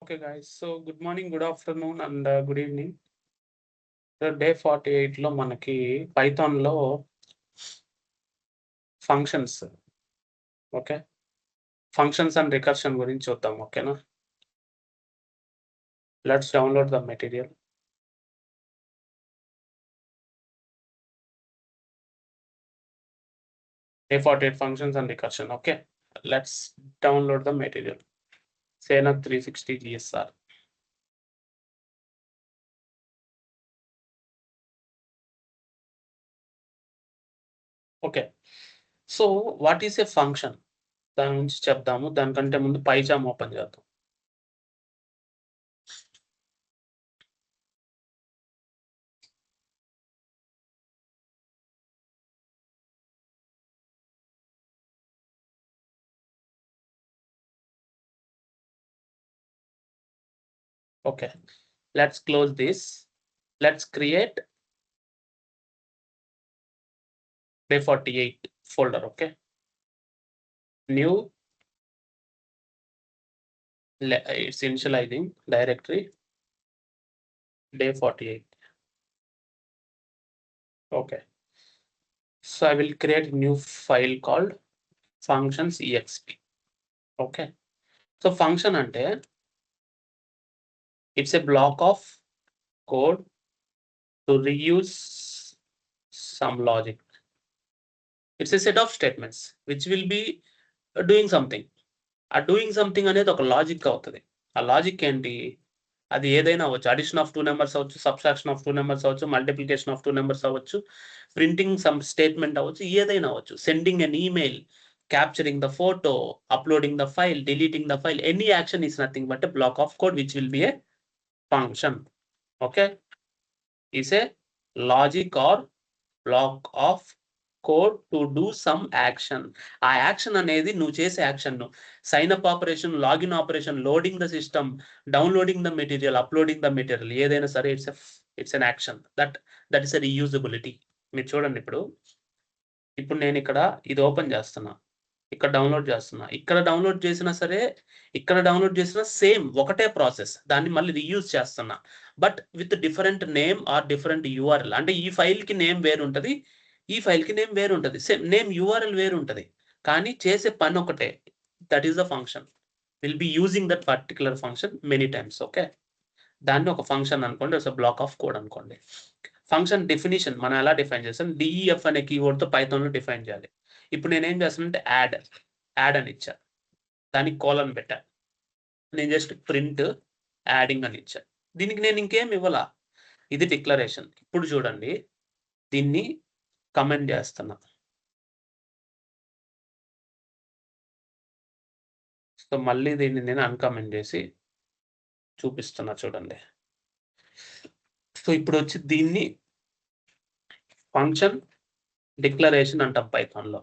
Okay, guys. So good morning, good afternoon, and good evening. So day 48 లో మనకి Python లో functions okay functions and recursion గురించి చూద్దాం. ఓకేనా? Let's download the material. Day 48 functions and recursion. Okay, let's download the material. Sena 360 GSR. Okay, so what is a function? దాని గురించి చెప్దాము. దానికంటే ముందు పైజామ్ ఓపెన్ చేద్దాం. Okay, let's close this. Let's create day 48 folder. Okay, new, it's initializing directory day 48. Okay, so I will create a new file called functions exp. Okay, so function ante it's a block of code to reuse some logic. It's a set of statements which will be doing something. ఆ doing something అనేది ఒక logic అవుతుంది. ఆ logic ఏంటి? అది ఏదైనా అవ్వచ్చు. Addition of 2 numbers అవ్వచ్చు, సబ్ట్రాక్షన్ ఆఫ్ 2 నెంబర్స్ అవ్వచ్చు, మల్టిప్లికేషన్ ఆఫ్ 2 నెంబర్స్ అవ్వచ్చు, ప్రింటింగ్ సమ్ స్టేట్మెంట్ అవ్వచ్చు, ఏదైనా అవ్వచ్చు. Sending an email, capturing the photo, uploading the file, deleting the file, any action is nothing but a block of code which will be a function. Okay, is a logic or block of code to do some action. ఆ action అనేది నువ్వు చేసే action, sign up operation, login operation, loading the system, downloading the material, uploading the material, ఏదైనా సరే it's an action. That is a reusability. మీరు చూడండి, ఇప్పుడు నేను ఇక్కడ ఇది ఓపెన్ చేస్తున్నా, ఇక్కడ డౌన్లోడ్ చేస్తున్నా, ఇక్కడ డౌన్లోడ్ చేసినా సరే, ఇక్కడ డౌన్లోడ్ చేసినా సేమ్ ఒకటే ప్రాసెస్. దాన్ని మళ్ళీ రీయూజ్ చేస్తున్నా, but with different name or different URL. అంటే ఈ ఫైల్కి నేమ్ వేరు ఉంటుంది, ఈ ఫైల్కి నేమ్ వేరు ఉంటుంది, సేమ్ నేమ్ యూఆర్ఎల్ వేరు ఉంటుంది, కానీ చేసే పని ఒకటే. That is the function. Will be using that particular function many times. Okay, దాన్ని ఒక ఫంక్షన్ అనుకోండి, ఒక బ్లాక్ ఆఫ్ కోడ్ అనుకోండి. ఫంక్షన్ డెఫినిషన్ మనం ఎలా డిఫైన్ చేస్తాం? డిఈఎఫ్ అనే కీవర్డ్తో పైథాన్లో డిఫైన్ చేయాలి. ఇప్పుడు నేనేం చేస్తానంటే యాడ్ అని ఇచ్చా, దానికి కోలన్ పెట్టా, నేను జస్ట్ ప్రింట్ యాడింగ్ అని ఇచ్చా. దీనికి నేను ఇంకేం ఇవ్వాలా, ఇది డిక్లరేషన్. ఇప్పుడు చూడండి, దీన్ని కమెంట్ చేస్తున్నా. సో మళ్ళీ దీన్ని నేను అన్కమెంట్ చేసి చూపిస్తున్నా, చూడండి. సో ఇప్పుడు వచ్చి దీన్ని ఫంక్షన్ డిక్లరేషన్ అంటాం పైథాన్లో.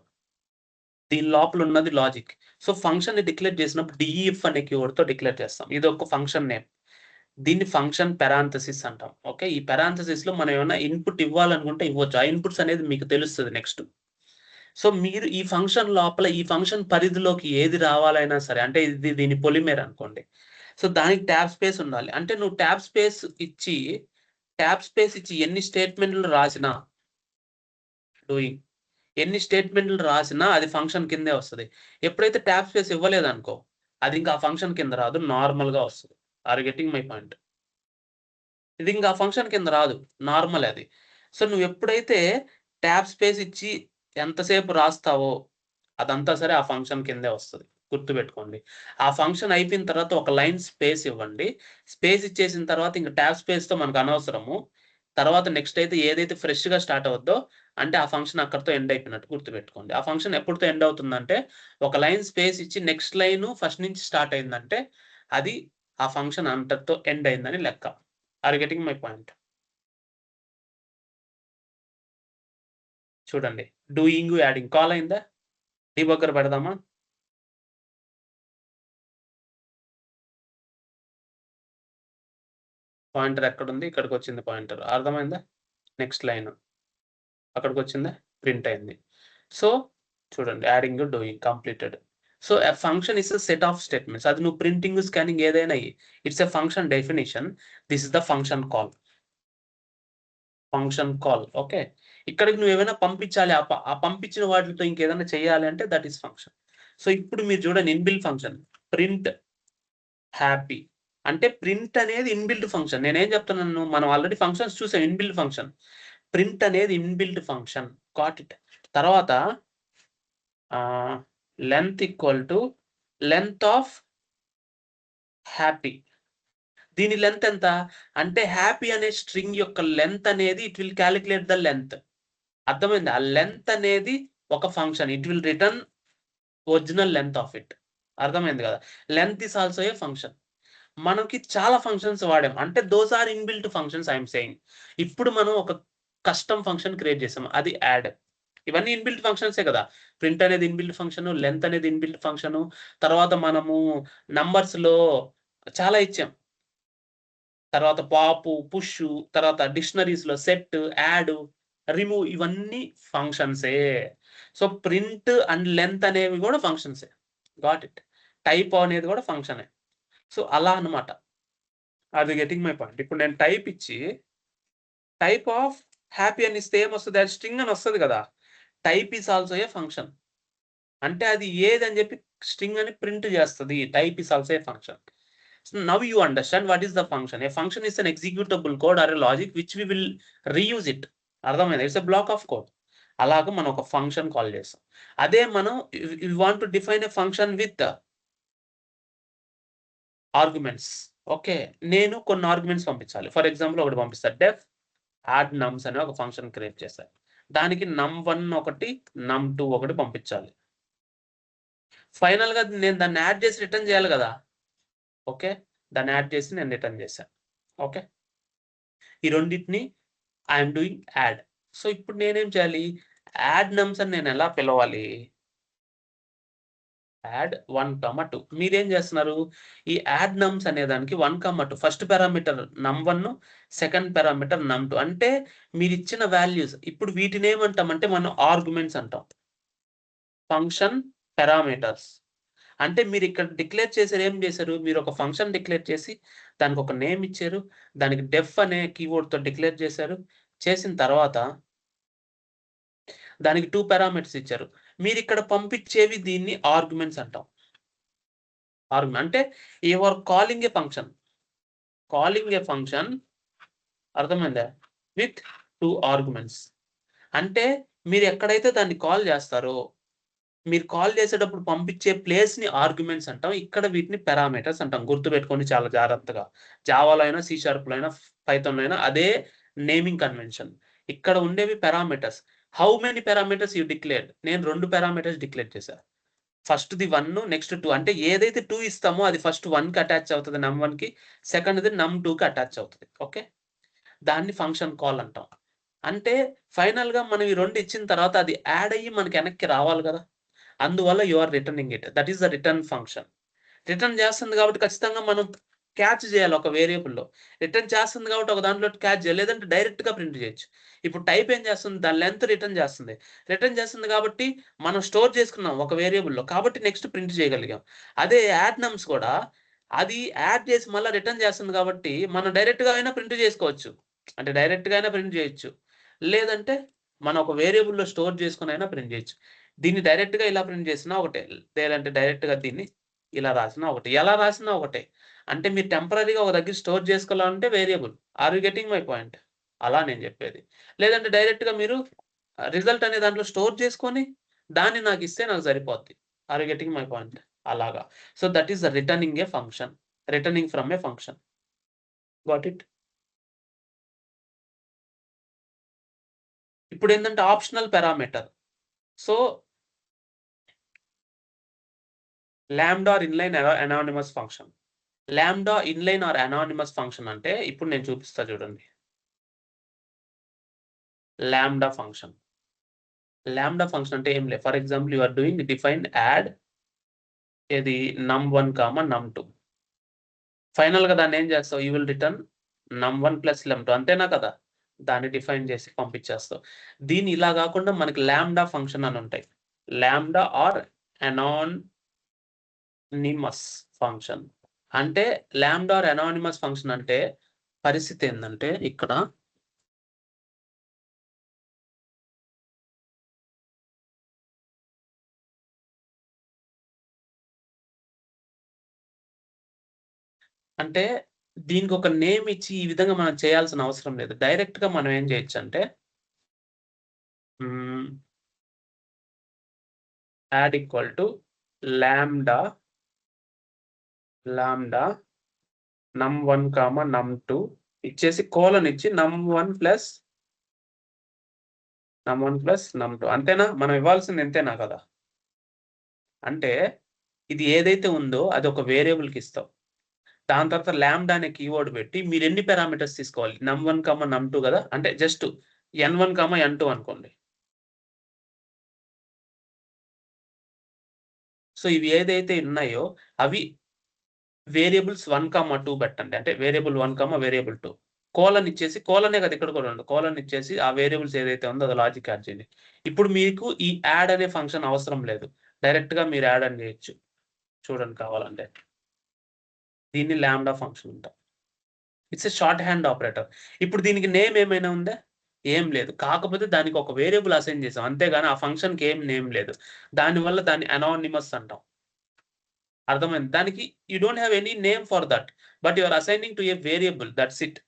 దీని లోపల ఉన్నది లాజిక్. సో ఫంక్షన్ ని డిక్లేర్ చేసినప్పుడు డిఈఎఫ్ అనే కీవర్డ్తో డిక్లేర్ చేస్తాం. ఇది ఒక ఫంక్షన్ నేమ్. దీన్ని ఫంక్షన్ పెరాంథసిస్ అంటాం. ఓకే, ఈ పెరాంథసిస్ లో మనం ఏమైనా ఇన్పుట్ ఇవ్వాలనుకుంటే ఇవ్వచ్చు. ఆ ఇన్పుట్స్ అనేది మీకు తెలుస్తుంది నెక్స్ట్. సో మీరు ఈ ఫంక్షన్ లోపల, ఈ ఫంక్షన్ పరిధిలోకి ఏది రావాలైనా సరే, అంటే ఇది దీని పొలిమేర అనుకోండి, సో దానికి ట్యాబ్ స్పేస్ ఉండాలి. అంటే నువ్వు ట్యాబ్ స్పేస్ ఇచ్చి ఎన్ని స్టేట్మెంట్లు రాసినా, డూయింగ్ ఎన్ని స్టేట్మెంట్లు రాసినా అది ఫంక్షన్ కిందే వస్తుంది. ఎప్పుడైతే ట్యాబ్ స్పేస్ ఇవ్వలేదనుకో, అది ఇంకా ఆ ఫంక్షన్ కింద రాదు, నార్మల్ గా వస్తుంది. Are getting my point? ఇది ఇంకా ఫంక్షన్ కింద రాదు, నార్మల్ అది. సో నువ్వు ఎప్పుడైతే ట్యాబ్ స్పేస్ ఇచ్చి ఎంతసేపు రాస్తావో అదంతా సరే ఆ ఫంక్షన్ కిందే వస్తుంది. గుర్తుపెట్టుకోండి. ఆ ఫంక్షన్ అయిపోయిన తర్వాత ఒక లైన్ స్పేస్ ఇవ్వండి. స్పేస్ ఇచ్చేసిన తర్వాత ఇంకా ట్యాబ్ స్పేస్తో మనకు అనవసరము. తర్వాత నెక్స్ట్ అయితే ఏదైతే ఫ్రెష్గా స్టార్ట్ అవుద్దో, అంటే ఆ ఫంక్షన్ అక్కడితో ఎండ్ అయిపోయినట్టు గుర్తుపెట్టుకోండి. ఆ ఫంక్షన్ ఎప్పుడుతో ఎండ్ అవుతుందంటే, ఒక లైన్ స్పేస్ ఇచ్చి నెక్స్ట్ లైన్ ఫస్ట్ నుంచి స్టార్ట్ అయిందంటే అది ఆ ఫంక్షన్ అంతటితో ఎండ్ అయిందని లెక్క. Are getting my point? చూడండి, డూయింగ్ యాడింగ్ కాల్ అయిందా? డీబగ్గర్ పెడదామా? పాయింటర్ ఎక్కడుంది? ఇక్కడికి వచ్చింది పాయింటర్. అర్థమైందా? నెక్స్ట్ లైన్ అక్కడికి వచ్చిందా? ప్రింట్ అయింది. సో చూడండి, adding doing completed. So a function is a set of statements. అది నువ్వు ప్రింటింగ్ స్కానింగ్ ఏదైనా it's a function definition. This is the function call. Function call. Okay, ఇక్కడికి నువ్వు ఏమైనా పంపించాలి, ఆ పంపించిన వాటితో ఇంకేదైనా చేయాలి అంటే దట్ ఈస్ ఫంక్షన్. సో ఇప్పుడు మీరు చూడండి ఇన్బిల్ట్ ఫంక్షన్ ప్రింట్ హ్యాపీ అంటే ప్రింట్ అనేది ఇన్బిల్ట్ ఫంక్షన్. నేనేం చెప్తున్నాను, మనం ఆల్రెడీ ఫంక్షన్స్ చూసాం. ఇన్బిల్ట్ ఫంక్షన్ ప్రింట్ అనేది ఇన్బిల్ట్ ఫంక్షన్. Got it. తర్వాత length equal to length of happy. దీని లెంత్ ఎంత అంటే హ్యాపీ అనే స్ట్రింగ్ యొక్క లెంత్ అనేది it will calculate the length. అర్థమైంది? ఆ లెంత్ అనేది ఒక function. It will return original length of it. అర్థమైంది కదా? Length is also a function. మనకి చాలా ఫంక్షన్స్ వాడాం అంటే those are inbuilt functions I'm saying. ఇప్పుడు మనం ఒక కస్టమ్ ఫంక్షన్ క్రియేట్ చేసాం, అది యాడ్. ఇవన్నీ ఇన్బిల్ట్ ఫంక్షన్సే కదా. ప్రింట్ అనేది ఇన్బిల్ట్ ఫంక్షన్, లెంత్ అనేది ఇన్బిల్ట్ ఫంక్షన్. తర్వాత మనము నంబర్స్ లో చాలా ఇచ్చాం. తర్వాత పాపు, పుష్, తర్వాత డిక్షనరీస్ లో సెట్, యాడ్, రిమూవ్, ఇవన్నీ ఫంక్షన్సే. సో ప్రింట్ అండ్ లెంత్ అనేవి కూడా ఫంక్షన్సే. Got it. టైప్ అనేది కూడా ఫంక్షనే. సో అలా అన్నమాట. అది గెటింగ్ మై పాయింట్. ఇప్పుడు నేను టైప్ ఇచ్చి టైప్ ఆఫ్ హ్యాపీ అని ఇస్తే ఏమొస్తుంది, అది స్ట్రింగ్ అని వస్తుంది కదా. Type is also a function. అంటే అది ఏదని చెప్పి స్ట్రింగ్ అని ప్రింట్ చేస్తుంది. Type is also a function. So now you understand what is the function. A function is an executable code or a logic which we will reuse it. అర్థమైంది? It's a block of code. అలాగా మనం ఒక function call చేస్తాం. అదే మనం you want to define a function with arguments. Okay, నేను కొన్ని arguments పంపించాలి. ఫర్ ఎగ్జాంపుల్ ఒకటి పంపిస్తా, డెఫ్ యాడ్ నమ్స్ అనే ఒక ఫంక్షన్ క్రియేట్ చేస్తాను. దానికి num1 ఒకటి, num2 ఒకటి పంపించాలి. ఫైనల్ గా నేను దాన్ని యాడ్ చేసి రిటర్న్ చేయాలి కదా. ఓకే, దాన్ని యాడ్ చేసి నేను రిటర్న్ చేశాను. ఓకే, ఈ రెండింటిని ఐఎమ్ డూయింగ్ యాడ్. సో ఇప్పుడు నేనేం చేయాలి, యాడ్ నమ్స్ అని నేను ఎలా పిలవాలి, యాడ్ 1, 2. మీరేం చేస్తున్నారు, ఈ యాడ్ నమ్స్ అనే దానికి 1, 2 first parameter num1, second parameter num2. అంటే మీరు ఇచ్చిన వాల్యూస్. ఇప్పుడు వీటిని ఏమంటాం అంటే మనం ఆర్గ్యుమెంట్స్ అంటాం, ఫంక్షన్ పారామీటర్స్. అంటే మీరు ఇక్కడ డిక్లేర్ చేశారు, ఏం చేశారు, మీరు ఒక ఫంక్షన్ డిక్లేర్ చేసి దానికి ఒక నేమ్ ఇచ్చారు, దానికి డెఫ్ అనే కీవర్డ్ తో డిక్లేర్ చేశారు. చేసిన తర్వాత దానికి 2 పారామీటర్స్ ఇచ్చారు. మీరు ఇక్కడ పంపించేవి దీన్ని ఆర్గ్యుమెంట్స్ అంటాం. ఆర్గ్యుమెంట్ అంటే you are calling a function. Calling a function, అర్థమైందా, విత్ 2 ఆర్గ్యుమెంట్స్. అంటే మీరు ఎక్కడైతే దాన్ని కాల్ చేస్తారో, మీరు కాల్ చేసేటప్పుడు పంపించే ప్లేస్ ని ఆర్గ్యుమెంట్స్ అంటాం. ఇక్కడ వీటిని పారామీటర్స్ అంటాం. గుర్తుపెట్టుకోండి చాలా జాగ్రత్తగా. జావాలో అయినా, సి షార్ప్లో అయినా, పైథాన్లో అయినా అదే నేమింగ్ కన్వెన్షన్. ఇక్కడ ఉండేవి parameters. How many parameters you declared? నేను 2 పారామీటర్స్ డిక్లేర్ చేశాను. First the 1, next 2. అంటే ఏదైతే 2 ఇస్తామో అది ఫస్ట్ 1 కి అటాచ్ అవుతుంది, num1 కి. సెకండ్ది num2 కి అటాచ్ అవుతుంది. ఓకే, దాన్ని ఫంక్షన్ కాల్ అంటాం. అంటే ఫైనల్ గా మనం ఈ 2 ఇచ్చిన తర్వాత అది యాడ్ అయ్యి మనకి వెనక్కి రావాలి కదా. అందువల్ల you are returning it. That is the return function. Return చేస్తుంది కాబట్టి ఖచ్చితంగా మనం క్యాచ్ చేయాలి ఒక వేరియబుల్లో. రిటర్న్ చేస్తుంది కాబట్టి ఒక దాంట్లో క్యాచ్ చేయాలి, లేదంటే డైరెక్ట్ గా ప్రింట్ చేయొచ్చు. ఇప్పుడు టైప్ ఏం చేస్తుంది, దాని లెంత్ రిటర్న్ చేస్తుంది. రిటర్న్ చేస్తుంది కాబట్టి మనం స్టోర్ చేసుకున్నాం ఒక వేరియబుల్లో, కాబట్టి నెక్స్ట్ ప్రింట్ చేయగలిగాం. అదే యాడ్ నమ్స్ కూడా అది యాడ్ చేసి మళ్ళీ రిటర్న్ చేస్తుంది కాబట్టి మనం డైరెక్ట్ గా అయినా ప్రింట్ చేసుకోవచ్చు. అంటే డైరెక్ట్ గా అయినా ప్రింట్ చేయొచ్చు, లేదంటే మనం ఒక వేరియబుల్లో స్టోర్ చేసుకుని అయినా ప్రింట్ చేయొచ్చు. దీన్ని డైరెక్ట్ గా ఇలా ప్రింట్ చేసినా ఒకటే, లేదంటే డైరెక్ట్ గా దీన్ని ఇలా రాసినా ఒకటే, ఎలా రాసినా ఒకటే. అంటే మీరు టెంపరరీగా ఒక దగ్గర స్టోర్ చేసుకోవాలంటే variable. Are you getting my point? అలా నేను చెప్పేది. లేదంటే డైరెక్ట్ గా మీరు రిజల్ట్ అనే దాంట్లో స్టోర్ చేసుకొని దాన్ని నాకు ఇస్తే నాకు సరిపోద్ది. Are you getting my point? అలాగా. So that is the returning a function, returning from a function. Got it? ఇప్పుడు ఏంటంటే optional parameter. So lambda or inline anonymous function. Lambda inline or anonymous function అంటే ఇప్పుడు నేను చూపిస్తా చూడండి. Lambda function. Lambda function అంటే ఏం లేదు. For example you are doing define add ఏది num1, num2. ఫైనల్ గా దాన్ని ఏం చేస్తావు, you will return num1 plus num2. అంతేనా కదా. దాన్ని డిఫైన్ చేసి పంపించేస్తావు. దీన్ని ఇలా కాకుండా మనకి లాంబ్డా ఫంక్షన్ అని ఉంటాయి. లాంబ్డా ఆర్ అనాన్ అనానిమస్ ఫంక్షన్ అంటే లాంబ్డా ఆర్ అనానిమస్ ఫంక్షన్ అంటే పరిస్థితి ఏంటంటే ఇక్కడ అంటే దీనికి ఒక నేమ్ ఇచ్చి ఈ విధంగా మనం చేయాల్సిన అవసరం లేదు. డైరెక్ట్ గా మనం ఏం చేయొచ్చు అంటే add equal to lambda num1 num2 ఇచ్చేసి కోలన్ ఇచ్చి num1 ప్లస్ num2 అంతేనా? మనం ఇవ్వాల్సింది ఎంతేనా కదా? అంటే ఇది ఏదైతే ఉందో అది ఒక వేరియబుల్‌కి ఇస్తాం. దాని తర్వాత లాంబ్డా అనే కీవర్డ్ పెట్టి మీరు ఎన్ని పారామీటర్స్ తీసుకోవాలి? num1 num2 కదా! అంటే జస్ట్ n1 n2 అనుకోండి. సో ఇవి ఏదైతే ఉన్నాయో అవి వేరియబుల్స్ 1, 2 పెట్టండి. అంటే వేరియబుల్ 1, వేరియబుల్ 2. కోలన్ ఇచ్చేసి కోలనే కదా ఇక్కడ కూడా ఉంది. కోలన్ ఇచ్చేసి ఆ వేరియబుల్స్ ఏదైతే ఉందో అది లాజిక్ యాడ్ చేయండి. ఇప్పుడు మీకు ఈ యాడ్ అనే ఫంక్షన్ అవసరం లేదు. డైరెక్ట్‌గా మీరు యాడ్ అని చేయొచ్చు. చూడండి కావాలంటే. దీన్ని లాంబ్డా ఫంక్షన్ అంటాం. It's a short hand operator. ఇప్పుడు దీనికి నేమ్ ఏమైనా ఉందా? ఏం లేదు. కాకపోతే దానికి ఒక వేరియబుల్ అసైన్ చేసాం. అంతేగాని ఆ ఫంక్షన్‌కి ఏం నేమ్ లేదు. దానివల్ల దాన్ని అనానిమస్ అంటాం. అర్థమైంది. దానికి you don't have any name for that. But you are assigning to a variable. That's it.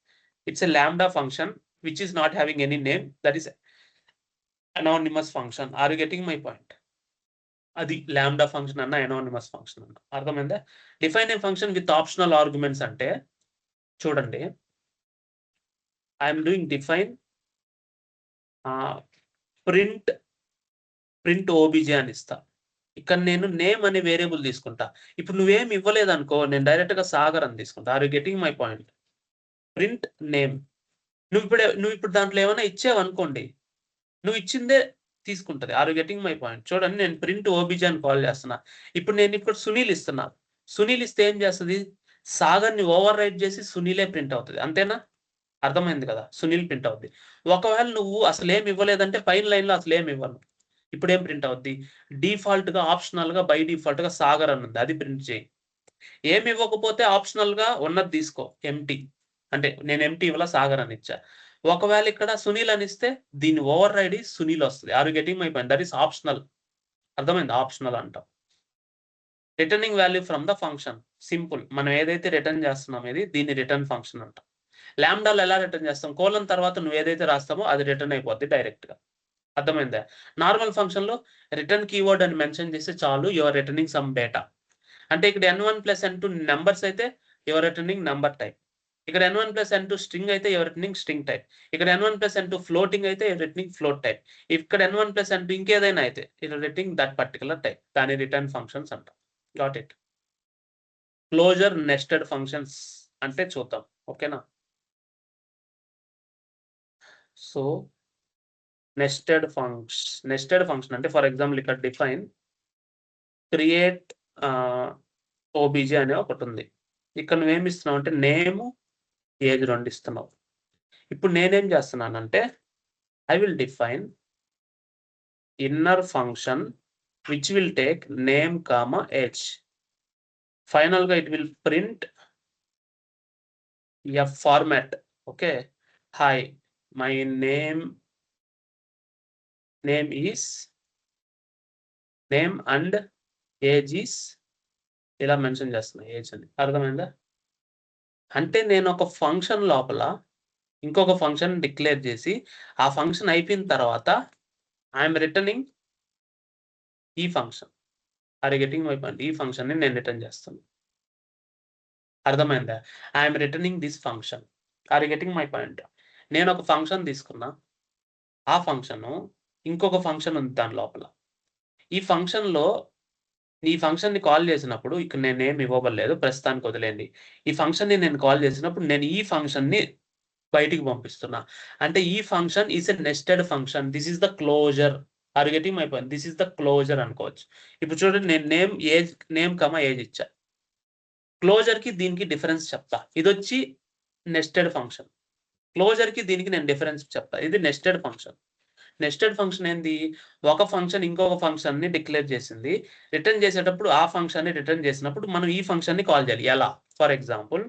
It's a lambda function which is not having any name. That is anonymous function. Are you getting my point? అది lambda function అన్న anonymous function అన్న. అర్థమైందా? Define A function with optional arguments అంటే చూడండి. I'm doing define print OBJ అని ఇస్తా. ఇక్కడ నేను నేమ్ అనే వేరియబుల్ తీసుకుంటా. ఇప్పుడు నువ్వేమి ఇవ్వలేదనుకో నేను డైరెక్ట్‌గా సాగర్ అని తీసుకుంటా. Are you getting my point? Print name. నువ్విప్పుడు దాంట్లో ఏమైనా ఇచ్చావనుకోండి. నువ్వు ఇచ్చిందే తీసుకుంటది. Are you getting my point? చూడండి నేను ప్రింట్ ఓబీజే అని కాల్ చేస్తున్నా. ఇప్పుడు నేను ఇక్కడ సునీల్ ఇస్తున్నా. సునీల్ ఇస్తే ఏం చేస్తది? సాగర్‌ని ఓవర్ రైట్ చేసి సునీలే ప్రింట్ అవుతది. అంతేనా? అర్థమైంది కదా! సునీల్ ప్రింట్ అవుద్ది. ఒకవేళ నువ్వు అసలేమి ఇవ్వలేదంటే పైన లైన్‌లో అసలేమి ఇవ్వను. ఇప్పుడేం ప్రింట్ అవుద్ది? డిఫాల్ట్‌గా ఆప్షనల్‌గా బై డిఫాల్ట్‌గా సాగర్ అని ఉంది. అది ప్రింట్ చెయి. ఏమి ఇవ్వకపోతే ఆప్షనల్‌గా ఉన్నది తీసుకో ఎంప్టీ. అంటే నేను ఎంప్టీ ఇవ్వలా సాగర్ అని ఇచ్చా. ఒకవేళ ఇక్కడ సునీల్ అని ఇస్తే దీన్ని ఓవర్ రైడ్ సునీల్ వస్తది. Are you getting my point? That is optional. అర్థమైందా? ఆప్షనల్ అంటాం. Returning value from the function. Simple. మనం ఏదైతే రిటర్న్ చేస్తున్నామో దీన్ని రిటర్న్ ఫంక్షన్ అంటాం. లాంబ్డాలో ఎలా రిటర్న్ చేస్తాం? కోలన్ తర్వాత నువ్వు ఏదైతే రాస్తామో అది రిటర్న్ అయిపోద్ది డైరెక్ట్‌గా. అర్థమైందా? నార్మల్ ఫంక్షన్‌లో రిటర్న్ కీవర్డ్ అని మెన్షన్ చేస్తే చాలు you are returning some data. అంటే ఇక్కడ n1+n2 నంబర్స్ అయితే you are returning number type. ఇక్కడ n1+n2 స్ట్రింగ్ అయితే you are returning string type. ఇక్కడ n1+n2 ఫ్లోటింగ్ అయితే you are returning float type. ఇక్కడ n1+n2 ఇంకేదైనా అయితే you are returning that particular type. దాన్ని రిటర్న్ ఫంక్షన్స్ అంటాం. Got it. Closure nested functions అంటే చూద్దాం. ఓకేనా? సో నెస్టెడ్ ఫంక్షన్ అంటే ఫర్ ఎగ్జాంపుల్ ఇక్కడ డిఫైన్ క్రియేట్ ఓబీజే అనే ఒకటుంది. ఇక్కడ నువ్వేమి ఇస్తున్నావు అంటే నేమ్, ఏజ్ 2 ఇస్తున్నావు. ఇప్పుడు నేనేం చేస్తున్నానంటే I will define inner function which will take name, age. ఫైనల్‌గా it will print a format. Okay. Hi my name is name and age is ఇలా మెన్షన్ చేస్తున్నా ఏజ్ అని. అర్థమైందా? అంటే నేను ఒక ఫంక్షన్ లోపల ఇంకొక ఫంక్షన్ డిక్లేర్ చేసి ఆ ఫంక్షన్ అయిపోయిన తర్వాత ఐఎమ్ రిటర్నింగ్ ఈ function. Are you getting my point? ఈ ఫంక్షన్‌ని నేను రిటర్న్ చేస్తాను. అర్థమైందా? I'm returning this function. Are you getting my point? నేను ఒక ఫంక్షన్ తీసుకున్నా. ఆ ఫంక్షను ఇంకొక ఫంక్షన్ ఉంది దాని లోపల. ఈ ఫంక్షన్‌ని కాల్ చేసినప్పుడు ఇక్కడ నేనేమి ఇవ్వలేదు. ప్రస్తుతానికి వదిలేయండి. ఈ ఫంక్షన్‌ని నేను కాల్ చేసినప్పుడు నేను ఈ ఫంక్షన్‌ని బయటికి పంపిస్తున్నా. అంటే ఈ function is a nested function. This is the closure. Are you getting my point? This is the closure అనుకోవచ్చు. ఇప్పుడు చూడండి నేను నేమ్, ఏజ్ ఇచ్చా. క్లోజర్‌కి దీనికి డిఫరెన్స్ చెప్తా. ఇదొచ్చి నెస్టెడ్ ఫంక్షన్. క్లోజర్‌కి దీనికి నేను డిఫరెన్స్ చెప్తా. ఇది నెస్టెడ్ ఫంక్షన్. నెస్టెడ్ ఫంక్షన్ ఏంది? ఒక ఫంక్షన్ ఇంకొక ఫంక్షన్‌ని డిక్లేర్ చేసింది. రిటర్న్ చేసేటప్పుడు ఆ ఫంక్షన్‌ని రిటర్న్ చేసినప్పుడు మనం ఈ ఫంక్షన్‌ని కాల్ చేయాలి. ఎలా? For example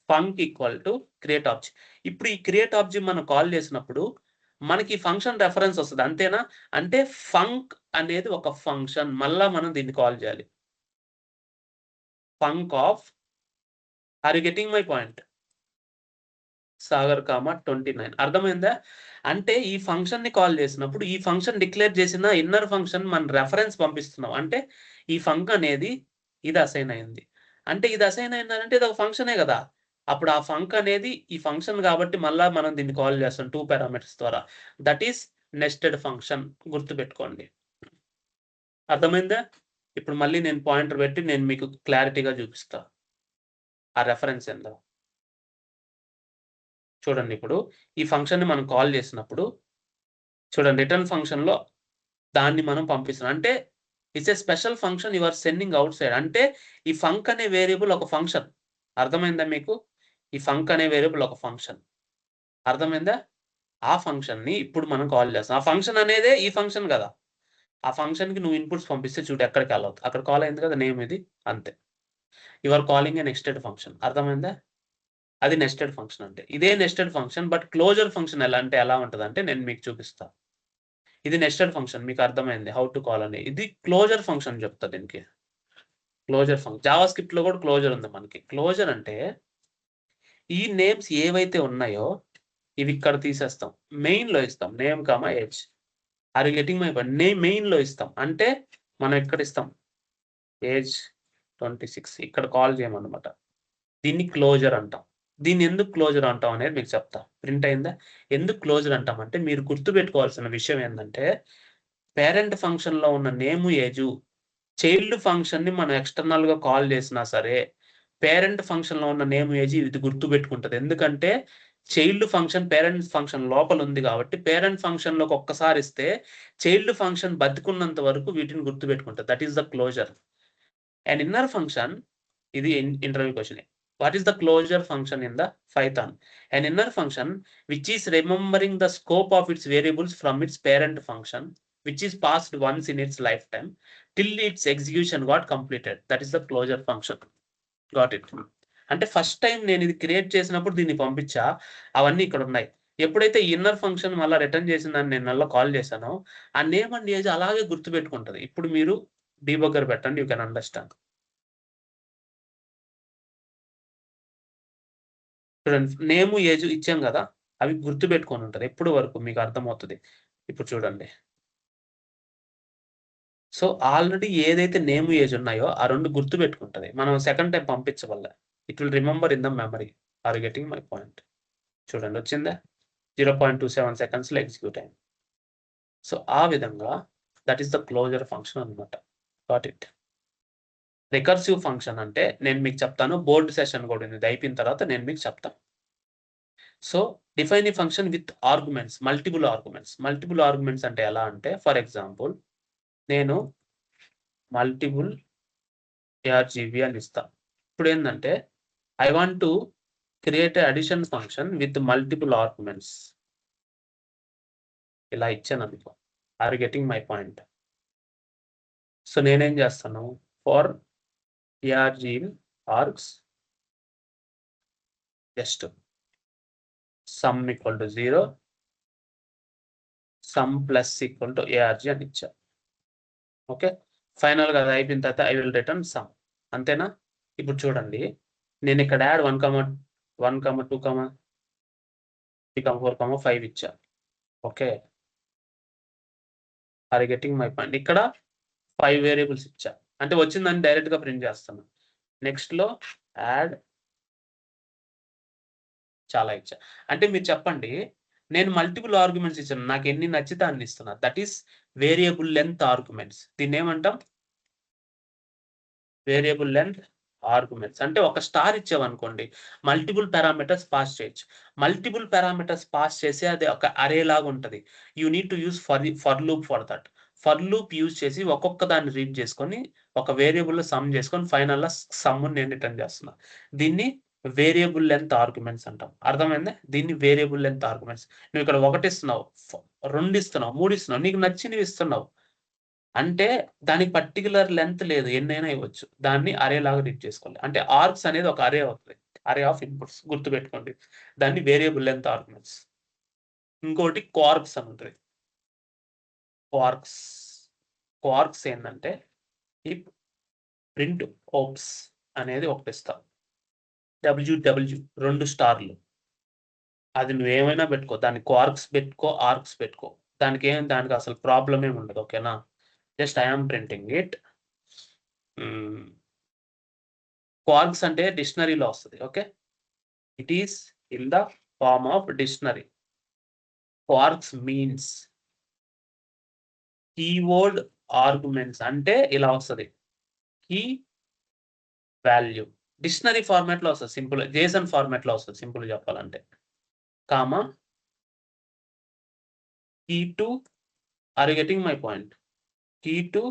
funk equal to create object. ఇప్పుడు ఈ క్రియేట్ ఆబ్జెక్ట్ మనం కాల్ చేసినప్పుడు మనకి ఫంక్షన్ రెఫరెన్స్ వస్తది. అంతేనా? అంటే ఫంక్ అనేది ఒక ఫంక్షన్. మళ్ళా మనం దీన్ని కాల్ చేయాలి. Func of are you getting my point? Sagar, 29 అర్థమైందా? అంటే ఈ ఫంక్షన్‌ని కాల్ చేసినప్పుడు ఈ ఫంక్షన్ డిక్లేర్ చేసిన ఇన్నర్ ఫంక్షన్ మన రెఫరెన్స్ పంపిస్తున్నాం. అంటే ఈ ఫంక్ అనేది ఇది అసైన్ అయింది. అంటే ఇది అసైన్ అయిందంటే ఇది ఒక ఫంక్షనే గదా! అప్పుడు ఆ ఫంక్ అనేది ఈ ఫంక్షన్ గాబట్టి మళ్ళా మనం దీన్ని కాల్ చేస్తాం 2 పారామీటర్స్ ద్వారా. దట్ ఈస్ నెస్టెడ్ ఫంక్షన్ గుర్తుపెట్టుకోండి. అర్థమైందా? ఇప్పుడు మళ్ళీ నేను పాయింటర్ పెట్టి నేను మీకు క్లారిటీగా చూపిస్తా. ఆ రెఫరెన్స్ ఏందో. చూడండి ఇప్పుడు ఈ ఫంక్షన్‌ని మనం కాల్ చేసినప్పుడు చూడండి రిటర్న్ ఫంక్షన్‌లో దాన్ని మనం పంపిస్తున్నాం. అంటే it's a special function you are sending outside. అంటే ఈ ఫంక్ అనే వేరియబుల్ ఒక ఫంక్షన్. అర్థమైందా మీకు? ఈ ఫంక్ అనే వేరియబుల్ ఒక ఫంక్షన్. అర్థమైందా? ఆ ఫంక్షన్‌ని ఇప్పుడు మనం కాల్ చేస్తాం. ఆ ఫంక్షన్ అనేదే ఈ ఫంక్షన్ గదా! ఆ ఫంక్షన్‌కి నువ్వు ఇన్‌పుట్స్ పంపిస్తే చూడు ఎక్కడ కాల్ అవుతది. అక్కడ కాల్ అయింది కదా! నేమ్ ఇది అంతే. You are calling a nested function. అర్థమైందా? అది నెస్టెడ్ ఫంక్షన్ అంటే. ఇదే nested function but closure function ఎలా అంటే ఎలా ఉంటదంటే నేను మీకు చూపిస్తా. ఇది నెస్టెడ్ ఫంక్షన్ మీకు అర్థమైంది. హౌ టు కాల్ అని. ఇది క్లోజర్ ఫంక్షన్ చెప్తా దీనికి. క్లోజర్ జావా స్క్రిప్ట్‌లో కూడా క్లోజర్ ఉంది మనకి. క్లోజర్ అంటే ఈ నేమ్స్ ఏవైతే ఉన్నాయో ఇవి ఇక్కడ తీసేస్తాం. మెయిన్‌లో ఇస్తాం. Name, age. Are you getting my point? Name మెయిన్‌లో ఇస్తాం. అంటే మనం ఇక్కడ ఇస్తాం. ఏజ్ 26 ఇక్కడ కాల్ చేయమన్నమాట. దీన్ని క్లోజర్ అంటాం. దీన్ని ఎందుకు క్లోజర్ అంటాం అనేది మీకు చెప్తా. ప్రింట్ అయిందా? ఎందుకు క్లోజర్ అంటామంటే మీరు గుర్తుపెట్టుకోవాల్సిన విషయం ఏందంటే పేరెంట్ ఫంక్షన్‌లో ఉన్న నేము, ఏజు చైల్డ్ ఫంక్షన్‌ని మనం ఎక్స్‌టర్నల్‌గా కాల్ చేసినా సరే, పేరెంట్ ఫంక్షన్‌లో ఉన్న నేమ్, ఏజ్ ఇది గుర్తుపెట్టుకుంటది. ఎందుకంటే చైల్డ్ ఫంక్షన్ పేరెంట్ ఫంక్షన్ లోపల ఉంది కాబట్టి, పేరెంట్ ఫంక్షన్‌లోకి ఒక్కసారి ఇస్తే చైల్డ్ ఫంక్షన్ బతికున్నంత వరకు వీటిని గుర్తుపెట్టుకుంటది. That is the closure. And inner function ఇది interview question. What is the closure function in the Python? An inner function which is remembering the scope of its variables from its parent function, which is passed once in its lifetime till its execution got completed. That is the closure function. Got it? అంటే first time నేను ఇది create చేసినప్పుడు దీన్ని పంపించా. అవన్నీ ఇక్కడున్నాయి. ఎప్పుడైతే ఈ inner function మళ్ళా రిటర్న్ చేసిందని నేను మళ్ళా కాల్ చేశానో, ఆ నేమ్ అండ్ ఏజ్ అలాగే గుర్తుపెట్టుకుంటది. ఇప్పుడు మీరు డీబగ్గర్ పెట్టండి. You can understand. చూడండి నేము, ఏజు ఇచ్చాం గదా! అవి గుర్తుపెట్టుకొనుంటది. ఎప్పుడు వరకు మీకు అర్థమవుతది. ఇప్పుడు చూడండి. సో, ఆల్రెడీ ఏదైతే నేము, ఏజ్ ఉన్నాయో ఆ 2 గుర్తుపెట్టుకుంటది. మనం సెకండ్ టైమ్ పంపించవల్లే. It will remember in the memory. Are you getting my point? చూడండి వచ్చిందా? 0.27 సెకండ్స్‌లో ఎగ్జిక్యూట్ అయింది. సో, ఆ విధంగా that is the closure function అన్నమాట. Got it. రికర్సివ్ ఫంక్షన్ అంటే నేను మీకు చెప్తాను. బోర్డ్ సెషన్ గూడా ఉంది. ఇది అయిపోయిన తర్వాత నేను మీకు చెప్తా. So, define a function with arguments, multiple arguments. Multiple arguments అంటే ఎలా అంటే ఫర్ ఎగ్జాంపుల్ నేను మల్టిపుల్ ARGB అని ఇస్తా. ఇప్పుడేందంటే I want to create a addition function with multiple arguments. ఇలా ఇచ్చాననుకో. Are you getting my point? So, నేనేం చేస్తాను for ARG args just sum equal to 0 sum plus equal to ARG అని ఇచ్చా. ఓకే. ఫైనల్‌గా అది అయిపోయిన తర్వాత ఐ విల్ రిటర్న్ సమ్. అంతేనా? ఇప్పుడు చూడండి. నేనిక్కడ యాడ్ 1, 1, 2, 3, 4, 5 ఇచ్చా. Okay. Are you getting my point? ఇక్కడ 5 వేరియబుల్స్ ఇచ్చా. అంటే వచ్చిందని డైరెక్ట్‌గా ప్రింట్ చేస్తున్నా. నెక్స్ట్‌లో యాడ్ చాలా ఇచ్చా. అంటే మీరు చెప్పండి. నేను మల్టిపుల్ ఆర్గ్యుమెంట్స్ ఇచ్చాను. నాకెన్ని నచ్చితే అన్ని ఇస్తున్నా. That is variable length arguments. దీన్నేమంటాం? Variable length arguments. అంటే ఒక స్టార్ ఇచ్చావనుకోండి, మల్టిపుల్ పారామీటర్స్ పాస్ చేయొచ్చు. మల్టిపుల్ పారామీటర్స్ పాస్ చేసి అది ఒక అరే లాగా ఉంటది. You need to use for loop for that. For loop use చేసి ఒక్కొక్క దాన్ని రీడ్ చేసుకొని, ఒక వేరియబుల్‌లో సమ్ చేసుకొని ఫైనల్‌గా సమ్‌ని నేను రిటర్న్ చేస్తున్నా. దీన్ని వేరియబుల్ లెంత్ ఆర్గ్యుమెంట్స్ అంటాం. అర్థమైందా? దీన్ని వేరియబుల్ లెంత్ ఆర్గ్యుమెంట్స్. నువ్వు ఇక్కడ 1 ఇస్తున్నావు, 2 ఇస్తున్నావు, 3 ఇస్తున్నావు, నీకు నచ్చినవి ఇస్తున్నావు. అంటే దానికి పర్టిక్యులర్ లెంత్ లేదు, ఎన్నైనా ఇవ్వచ్చు. దాన్ని అరే లాగా రీడ్ చేసుకోవాలి. అంటే ఆర్గ్స్ అనేది ఒక అరే అవుతుంది. అరే ఆఫ్ ఇన్పుట్స్ గుర్తుపెట్టుకోండి. దాన్ని వేరియబుల్ లెంత్ ఆర్గ్యుమెంట్స్. ఇంకోటి క్వార్క్స్ అని ఉంటుంది. క్వార్క్స్ ఏంటంటే ఈ ప్రింట్ ఓప్స్ అనేది ఒకటి ఇస్తాం. WW 2 స్టార్లు. అది నువ్వేమైనా పెట్టుకో, దాన్ని క్వార్క్స్ పెట్టుకో, ఆర్క్స్ పెట్టుకో, దానికి అసలు ప్రాబ్లం ఏమి ఉండదు. ఓకేనా? Just I am printing it. Kwargs అంటే డిక్షనరీలో వస్తుంది. Okay, it is in the form of dictionary. Kwargs means keyword arguments. అంటే ఇలా వస్తుంది, కీ వాల్యూ. డిక్షనరీ ఫార్మాట్ లో వస్తుంది, సింపుల్ జేసన్ ఫార్మాట్ లో వస్తుంది, సింపుల్ చెప్పాలంటే. Comma key two, are you getting my point? Key two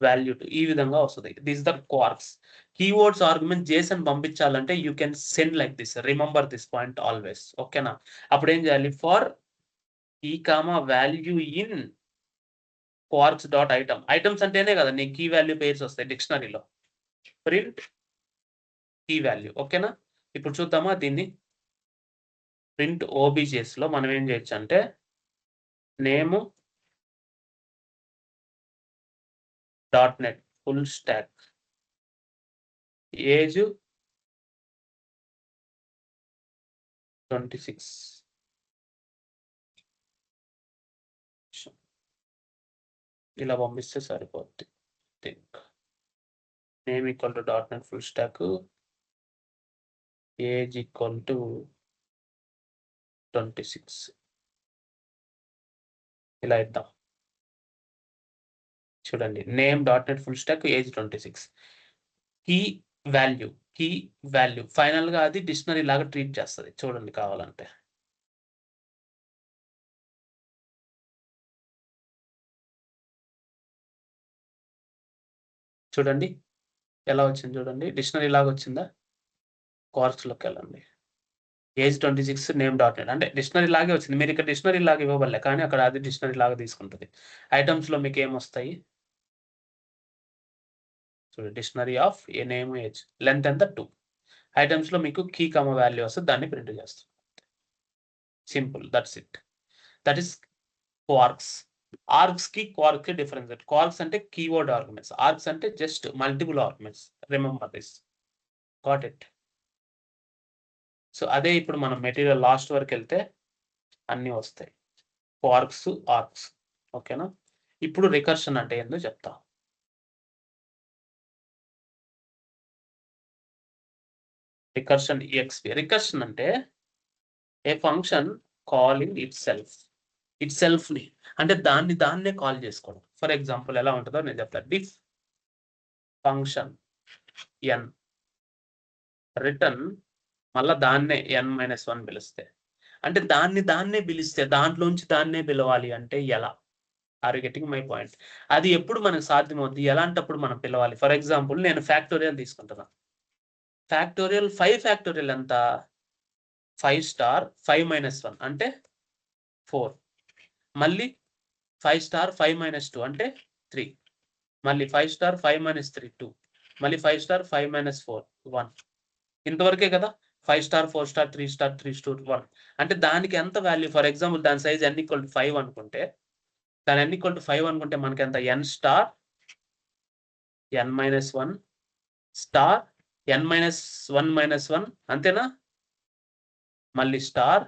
value two, ఈ విధంగా వస్తుంది. This the kwargs. Keywords argument JSON పంపించాలంటే you can send like this. Remember this point always. ఓకేనా? అప్పుడు ఏం చేయాలి? For key comma value in kwargs dot item. Items అంటేనే కదా నీ కీ వాల్యూ పేర్స్ వస్తాయి డిక్షనరీలో. Print key value. ఓకేనా? ఇప్పుడు చూద్దామా దీన్ని. ప్రింట్ ఓబీజేస్ లో మనం ఏం చేయొచ్చు అంటే name .NET full stack, age 26, ఇలా పంపిస్తే సరిపోద్ది. Name equal to .NET full stack, age equal to 26, ఇలా ఇద్దాం. చూడండి, name .NET full stack, age 26. Key value final గా అది డిక్షనరీ లాగా ట్రీట్ చేస్తుంది. చూడండి కావాలంటే. చూడండి ఎలా వచ్చింది, చూడండి డిక్షనరీ లాగా వచ్చిందా? క్వార్క్స్ లోకి వెళ్ళండి. ఏజ్ 26, నేమ్ .NET అంటే డిక్షనరీ లాగే వచ్చింది. మీరు ఇక్కడ డిక్షనరీ లాగా ఇవ్వబడలే, కానీ అక్కడ అది డిక్షనరీ లాగా తీసుకుంటుంది. ఐటమ్స్ లో మీకు ఏమొస్తాయి చూడండి, dictionary of A name age, length ఎంత 2. ఐటమ్స్ లో మీకు కీ కామా వాల్యూ వస్తుంది, దాన్ని ప్రింట్ చేస్తాం. Simple, that's it. That is quarks. Args కి క్వార్క్ కి డిఫరెన్స్. క్వార్క్స్ అంటే కీవర్డ్ ఆర్గ్యుమెంట్స్, ఆర్గ్స్ అంటే just multiple arguments. Remember this. Got it? So అదే ఇప్పుడు మనం మెటీరియల్ లాస్ట్ వరకు వెళ్తే అన్నీ వస్తాయి, క్వార్క్స్, ఆర్గ్స్. ఓకేనా? ఇప్పుడు రికర్షన్ అంటే ఏందో చెప్తా. Recursion EXP. రికర్షన్ అంటే ఏ ఫంక్షన్ కాలింగ్ ఇట్ సెల్ఫ్ ని, అంటే దాన్నే కాల్ చేసుకోవడం. ఫర్ ఎగ్జాంపుల్ ఎలా ఉంటుందో నేను చెప్తాను. డిఫ్ ఫంక్షన్ n రిటర్న్, మళ్ళా దాన్నే n-1 పిలిస్తే, అంటే దాన్నే పిలిస్తే దాంట్లోంచి దాన్నే పిలవాలి అంటే ఎలా? Are you getting my point? అది ఎప్పుడు మనకు సాధ్యమవుతుంది, ఎలాంటప్పుడు మనం పిలవాలి? ఫర్ ఎగ్జాంపుల్ నేను ఫ్యాక్టోరియల్ తీసుకుంటున్నా. ఫ్యాక్టోరియల్ 5 ఫ్యాక్టోరియల్ ఎంత? 5 స్టార్ 5 - 1 అంటే 4. మళ్ళీ 5 స్టార్ 5 - 2 అంటే 3. మళ్ళీ 5 స్టార్ 5 - 3 2. మళ్ళీ 5 స్టార్ 5 - 4 1. ఇంతవరకే కదా. 5 స్టార్ 4 స్టార్ 3 స్టార్ 3 స్టార్ 1 అంటే దానికి ఎంత వాల్యూ? ఫర్ ఎగ్జాంపుల్ దాని సైజ్ n = 5 అనుకుంటే, దాని n = 5 అనుకుంటే మనకి ఎంత? n star n-1 star n-1 అంతేనా? మళ్ళీ స్టార్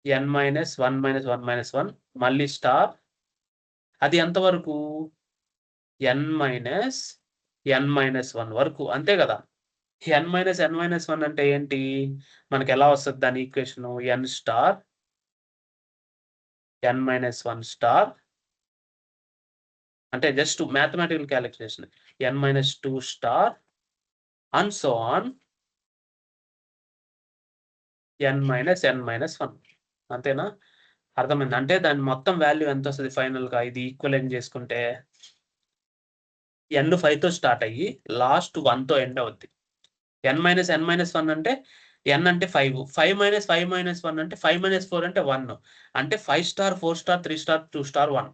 n-1 మళ్ళీ స్టార్. అది ఎంతవరకు? n-1 వరకు, అంతే కదా. n-1 అంటే ఏంటి? మనకి ఎలా వస్తుంది దాని equation? n star n-1 star అంటే just mathematical calculation, n-2 star and so on n-1. అంతేనా? అర్థమైంది? అంటే దాని మొత్తం వాల్యూ ఎంత వస్తుంది ఫైనల్ గా? ఇది ఈక్వలెంట్ చేసుకుంటే n 5తో స్టార్ట్ అయ్యి లాస్ట్ 1తో ఎండ్ అవుద్ది. n మైనస్ n మైనస్ 1 అంటే n అంటే 5, 5 మైనస్ 5 మైనస్ 1 అంటే 5 మైనస్ 4 అంటే 1, అంటే 5 స్టార్ 4 స్టార్ 3 స్టార్ 2 స్టార్ 1.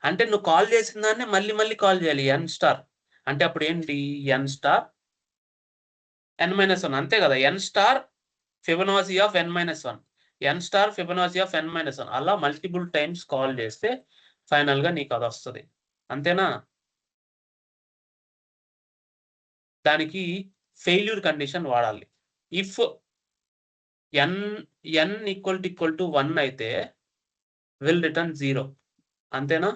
అంటే నువ్వు కాల్ చేసిన దాన్ని మళ్ళీ మళ్ళీ కాల్ చేయాలి n స్టార్. అంటే అప్పుడు ఏంటి n స్టార్ n మైనస్ 1 అంతే కదా. n star Fibonacci of n minus 1, n star Fibonacci of n minus 1 అలా మల్టిపుల్ టైమ్స్ కాల్ చేస్తే ఫైనల్ గా నీకు అది వస్తుంది. అంతేనా? దానికి ఫెయిల్యూర్ కండిషన్ వాడాలి. ఇఫ్ n ఈక్వల్ టు 1 అయితే విల్ రిటర్న్ 0. అంతేనా?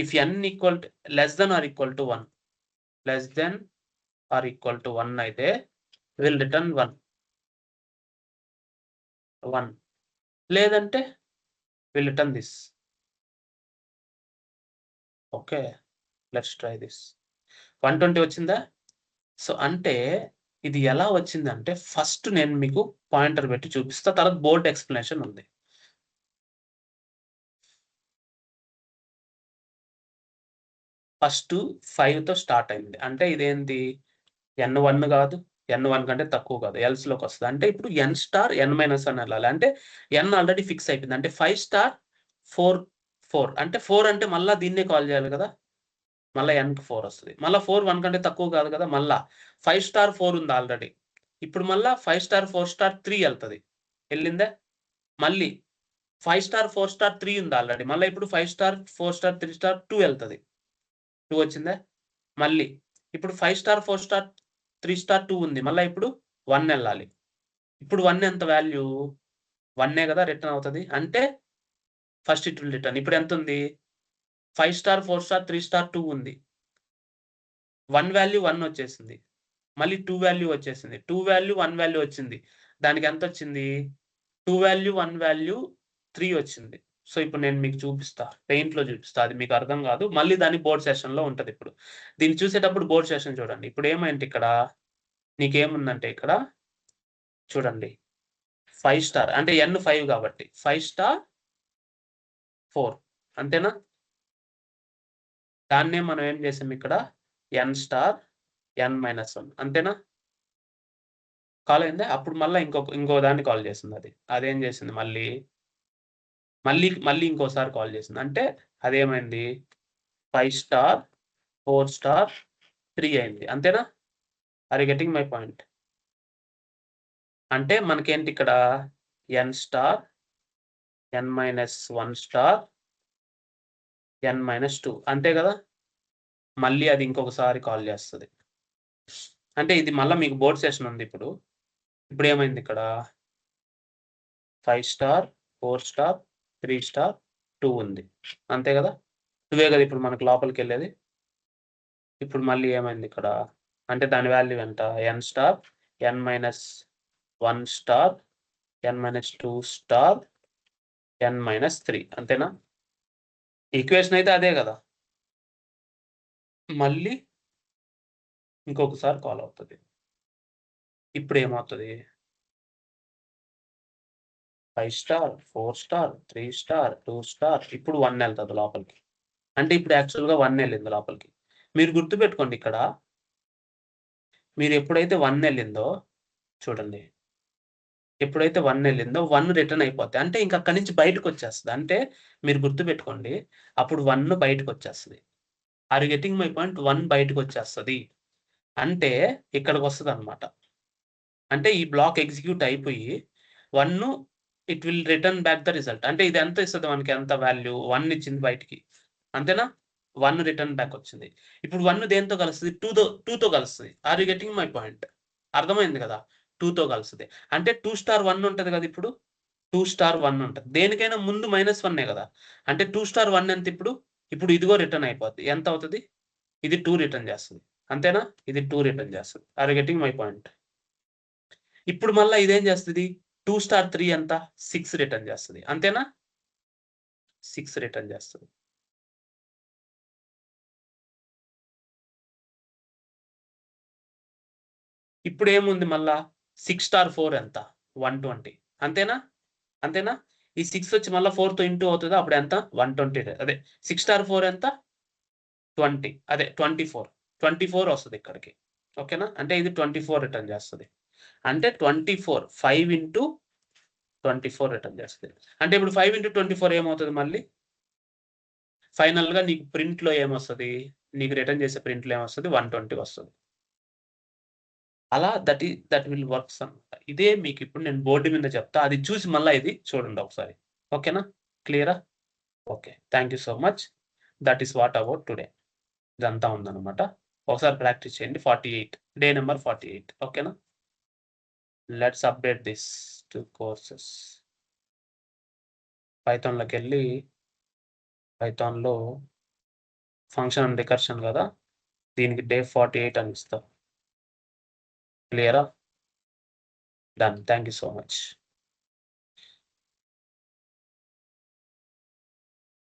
If n equal less than or equal to 1, less than or equal to 1 అయితే విల్ రిటర్న్ 1. లేదంటే will return this. Okay, let's try this. 120 వచ్చిందా? సో అంటే ఇది ఎలా వచ్చిందంటే ఫస్ట్ నేను మీకు పాయింటర్ పెట్టి చూపిస్తా, తర్వాత బోర్డ్ ఎక్స్ప్లెనేషన్ ఉంది. ఫస్ట్ 5తో స్టార్ట్ అయింది అంటే ఇదేంటి n1 కాదు, n1 కంటే తక్కువ కాదు, ఎల్స్ లోకి వస్తుంది. అంటే ఇప్పుడు n స్టార్ n మైనస్ అని వెళ్ళాలి. అంటే n ఆల్రెడీ ఫిక్స్ అయిపోయింది. అంటే 5 స్టార్ 4 అంటే 4 అంటే మళ్ళీ దీన్నే కాల్ చేయాలి కదా, మళ్ళీ nకి 4 వస్తుంది. మళ్ళీ 4 1 కంటే తక్కువ కాదు కదా, మళ్ళా 5 స్టార్ 4 ఉంది ఆల్రెడీ. ఇప్పుడు మళ్ళా 5 స్టార్ 4 స్టార్ 3 వెళ్తుంది. వెళ్ళిందా? మళ్ళీ 5 స్టార్ 4 స్టార్ 3 ఉంది ఆల్రెడీ. మళ్ళీ ఇప్పుడు 5 స్టార్ 4 స్టార్ 3 స్టార్ 2 వెళ్తుంది. 2 వచ్చిందా? మళ్ళీ ఇప్పుడు 5 స్టార్ 4 స్టార్ 3 స్టార్ 2 ఉంది. మళ్ళీ ఇప్పుడు 1 వెళ్ళాలి. ఇప్పుడు 1 ఎంత వాల్యూ? 1 కదా రిటర్న్ అవుతుంది. అంటే ఫస్ట్ ఇట్ విల్ రిటర్న్. ఇప్పుడు ఎంత ఉంది? 5 స్టార్ 4 స్టార్ 3 స్టార్ 2 ఉంది. 1 వాల్యూ 1 వచ్చేసింది. మళ్ళీ 2 వాల్యూ వచ్చేసింది. 2 వాల్యూ 1 వాల్యూ వచ్చింది. దానికి ఎంత వచ్చింది? 2 వాల్యూ 1 వాల్యూ 3 వచ్చింది. సో ఇప్పుడు నేను మీకు చూపిస్తా, పెయింట్లో చూపిస్తా. అది మీకు అర్థం కాదు, మళ్ళీ దాని బోర్డ్ సెషన్లో ఉంటుంది. ఇప్పుడు దీన్ని చూసేటప్పుడు బోర్డ్ సెషన్ చూడండి. ఇప్పుడు ఏమైంది ఇక్కడ నీకేముందంటే ఇక్కడ చూడండి 5 స్టార్ అంటే n 5 కాబట్టి 5 స్టార్ 4 అంతేనా? దాన్నే మనం ఏం చేసాం ఇక్కడ n స్టార్ n మైనస్ 1 అంతేనా? కాల్ అయిందా? అప్పుడు మళ్ళీ ఇంకో దాన్ని కాల్ చేసింది. అదేం చేసింది మళ్ళీ ఇంకోసారి కాల్ చేసింది. అంటే అదేమైంది 5 స్టార్ 4 స్టార్ 3 అయింది. అంతేనా? Are you getting my point? అంటే మనకేంటి ఇక్కడ n star n minus 1 star n minus 2 అంతే కదా. మళ్ళీ అది ఇంకొకసారి కాల్ చేస్తుంది. అంటే ఇది మళ్ళీ మీకు బోర్డ్ సెషన్ ఉంది. ఇప్పుడు ఏమైంది ఇక్కడ 5 స్టార్ 4 స్టార్ 3 స్టార్ 2 ఉంది. అంతే కదా. 2 కదా ఇప్పుడు మనకు లోపలికి వెళ్ళేది. ఇప్పుడు మళ్ళీ ఏమైంది ఇక్కడ అంటే దాని వాల్యూ ఎంత? n star n minus 1 star n minus 2 star n minus 3 అంతేనా? ఈక్వేషన్ అయితే అదే కదా. మళ్ళీ ఇంకొకసారి కాల్ అవుతుంది. ఇప్పుడు ఏమవుతుంది 5 స్టార్ 4 స్టార్ 3 స్టార్ 2 స్టార్ ఇప్పుడు 1 వెళ్తుంది లోపలికి. అంటే ఇప్పుడు యాక్చువల్గా 1 వెళ్ళింది లోపలికి. మీరు గుర్తుపెట్టుకోండి ఇక్కడ మీరు ఎప్పుడైతే 1 వెళ్ళిందో చూడండి, ఎప్పుడైతే 1 వెళ్ళిందో 1 రిటర్న్ అయిపోద్ది. అంటే ఇంక అక్కడి నుంచి బయటకు వచ్చేస్తుంది. అంటే మీరు గుర్తుపెట్టుకోండి అప్పుడు 1 బయటకు వచ్చేస్తుంది. Are you getting my point? 1 బయటకు వచ్చేస్తుంది అంటే ఇక్కడికి వస్తుంది అనమాట. అంటే ఈ బ్లాక్ ఎగ్జిక్యూట్ అయిపోయి 1 it will return back the result. అంటే ఇది ఎంత ఇస్తుంది మనకి? ఎంత వాల్యూ 1 ఇచ్చింది బయటికి. అంతేనా? 1 రిటర్న్ బ్యాక్ వచ్చింది. ఇప్పుడు 1 దేంతో కలుస్తుంది? 2తో కలుస్తుంది. Are you getting my point? అర్థమైంది కదా. 2తో కలుస్తుంది. అంటే 2 స్టార్ 1 ఉంటది కదా. ఇప్పుడు 2 స్టార్ 1 ఉంటది. దేనికైనా ముందు -1 కదా. అంటే 2 స్టార్ 1 ఎంత ఇప్పుడు ఇదిగో రిటర్న్ అయిపోద్ది. ఎంత అవుతుంది? ఇది 2 రిటర్న్ చేస్తుంది. అంతేనా? ఇది 2 రిటర్న్ చేస్తుంది. Are you getting my point? ఇప్పుడు మళ్ళీ ఇదేం చేస్తుంది? 2 స్టార్ 3 ఎంత? 6 రిటర్న్ చేస్తుంది. అంతేనా? 6 రిటర్న్ చేస్తుంది. ఇప్పుడు ఏముంది మళ్ళా 6 స్టార్ 4 ఎంత? 120 అంతేనా? అంతేనా? ఈ 6 వచ్చి మళ్ళా 4తో ఇంటూ అవుతుంది. అప్పుడు ఎంత? 120. అదే 6 స్టార్ 4 ఎంత? 20. అదే 24 వస్తుంది ఇక్కడికి. ఓకేనా? అంటే ఇది 24 రిటర్న్ చేస్తది. అంటే 24 5 ఇంటూ 24 రిటర్న్ చేస్తది. అంటే ఇప్పుడు 5 ఇంటూ 24 ఏమవుతది మళ్ళీ? ఫైనల్‌గా నీకు ప్రింట్‌లో ఏమొస్తది? నీకు రిటర్న్ చేసే ప్రింట్‌లో ఏమొస్తది? 120 వస్తది. అలా దట్ విల్ వర్క్స్ అనమాట. ఇదే మీకిప్పుడు నేను బోర్డ్ మీద చెప్తా. అది చూసి మళ్ళా ఇది చూడండి ఒకసారి. ఓకేనా? క్లియరా? Okay. Thank you so much. That is what about today. ఇదంతా ఉందన్నమాట. ఒకసారి ప్రాక్టీస్ చేయండి. 48 డే నంబర్ 48 ఓకేనా? Let's update this to courses. పైథాన్‌లోకెళ్ళి పైథాన్‌లో ఫంక్షన్ రికర్షన్ గదా! దీనికి డే 48 అని ఇస్తా. క్లియరా? Done. Thank you so much.